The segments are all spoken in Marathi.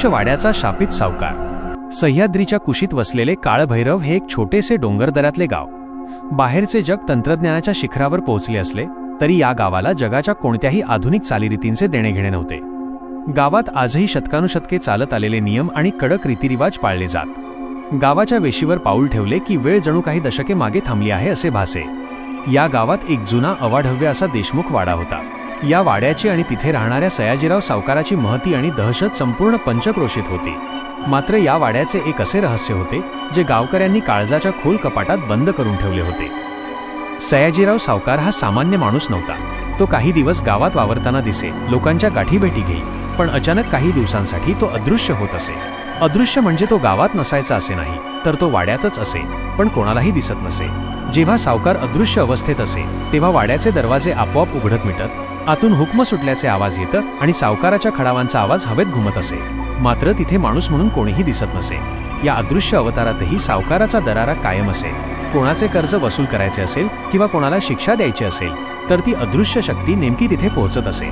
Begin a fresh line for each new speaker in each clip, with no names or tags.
वाड्याचा शापित सावकार. सह्याद्रीच्या कुशीत वसलेले काळभैरव हे एक छोटेसे डोंगरदऱ्यातले गाव. बाहेरचे जग तंत्रज्ञानाच्या शिखरावर पोहोचले असले तरी या गावाला जगाच्या कोणत्याही आधुनिक चालीरीतींचे देणेघेणे नव्हते. गावात आजही शतकानुशतके चालत आलेले नियम आणि कडक रीतिरिवाज पाळले जात. गावाच्या वेशीवर पाऊल ठेवले की वेळ जणू काही दशके मागे थांबली आहे असे भासे. या गावात एक जुना अवाढव्य असा देशमुख वाडा होता. या वाड्याची आणि तिथे राहणाऱ्या सयाजीराव सावकाराची महती आणि दहशत संपूर्ण पंचक्रोशीत होती. मात्र या वाड्याचे एक असे रहस्य होते जे गावकऱ्यांनी काळजाच्या खोल कपाटात बंद करून ठेवले होते. सयाजीराव सावकार हा सामान्य माणूस नव्हता. तो काही दिवस गावात वावरताना दिसे, लोकांच्या गाठीभेटी घेई, पण अचानक काही दिवसांसाठी तो अदृश्य होत असे. अदृश्य म्हणजे तो गावात नसायचा असे नाही, तर तो वाड्यातच असे, पण कोणालाही दिसत नसे. जेव्हा सावकार अदृश्य अवस्थेत असे तेव्हा वाड्याचे दरवाजे आपोआप उघडत मिटत, आतून हुकम सुटल्याचे आवाज येत आणि सावकाराच्या खडावांचा आवाज हवेत घुमत असे. मात्र तिथे माणूस म्हणून कोणीही दिसत नसे. या अदृश्य अवतारातही सावकाराचा दरारा कायम असे. कोणाचे कर्ज वसूल करायचे असेल किंवा कोणाला शिक्षा द्यायची असेल तर ती अदृश्य शक्ती नेमकी तिथे पोहोचत असे.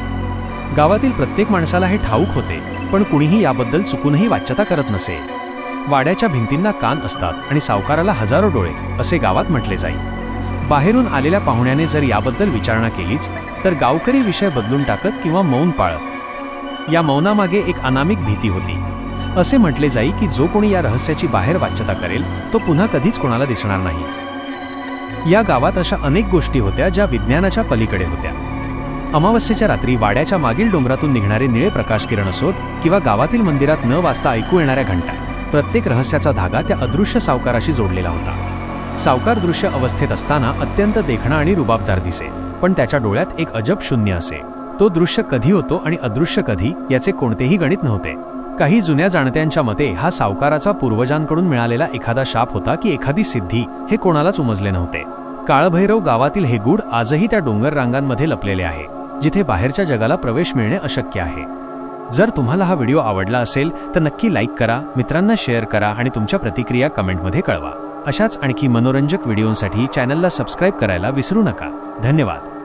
गावातील प्रत्येक माणसाला हे ठाऊक होते, पण कुणीही याबद्दल चुकूनही वाच्यता करत नसे. वाड्याच्या भिंतींना कान असतात आणि सावकाराला हजारो डोळे असे गावात म्हटले जाई. बाहेरून आलेल्या पाहुण्याने जर याबद्दल विचारणा केलीच तर गावकरी विषय बदलून टाकत किंवा मौन पाळत. या मौनामागे एक अनामिक भीती होती. असे म्हटले जाई की जो कोणी या रहस्याची बाहेर वाच्यता करेल तो पुन्हा कधीच कोणाला दिसणार नाही. या गावात अशा अनेक गोष्टी होत्या ज्या विज्ञानाच्या पलीकडे होत्या. अमावस्येच्या रात्री वाड्याच्या मागील डोंगरातून निघणारे निळे प्रकाश किरण असोत किंवा गावातील मंदिरात न वाजता ऐकू येणाऱ्या घंटा, प्रत्येक रहस्याचा धागा त्या अदृश्य सावकाराशी जोडलेला होता. सावकार दृश्य अवस्थेत असताना अत्यंत देखणा आणि रुबाबदार दिसे, पण त्याच्या डोळ्यात एक अजब शून्य असे. तो दृश्य कधी होतो आणि अदृश्य कधी याचे कोणतेही गणित नव्हते. काही जुन्या जाणत्यांच्या मते हा सावकाराचा पूर्वजांकडून मिळालेला एखादा शाप होता की एखादी सिद्धी, हे कोणालाच उमजले नव्हते. काळभैरव गावातील हे गूढ आजही त्या डोंगर रांगांमध्ये लपलेले आहे, जिथे बाहेरच्या जगाला प्रवेश मिळणे अशक्य आहे. जर तुम्हाला हा व्हिडिओ आवडला असेल तर नक्की लाईक करा, मित्रांना शेअर करा आणि तुमच्या प्रतिक्रिया कमेंटमध्ये कळवा. अशाच आणखी मनोरंजक व्हिडिओंसाठी चॅनलला सबस्क्राईब करायला विसरू नका. धन्यवाद.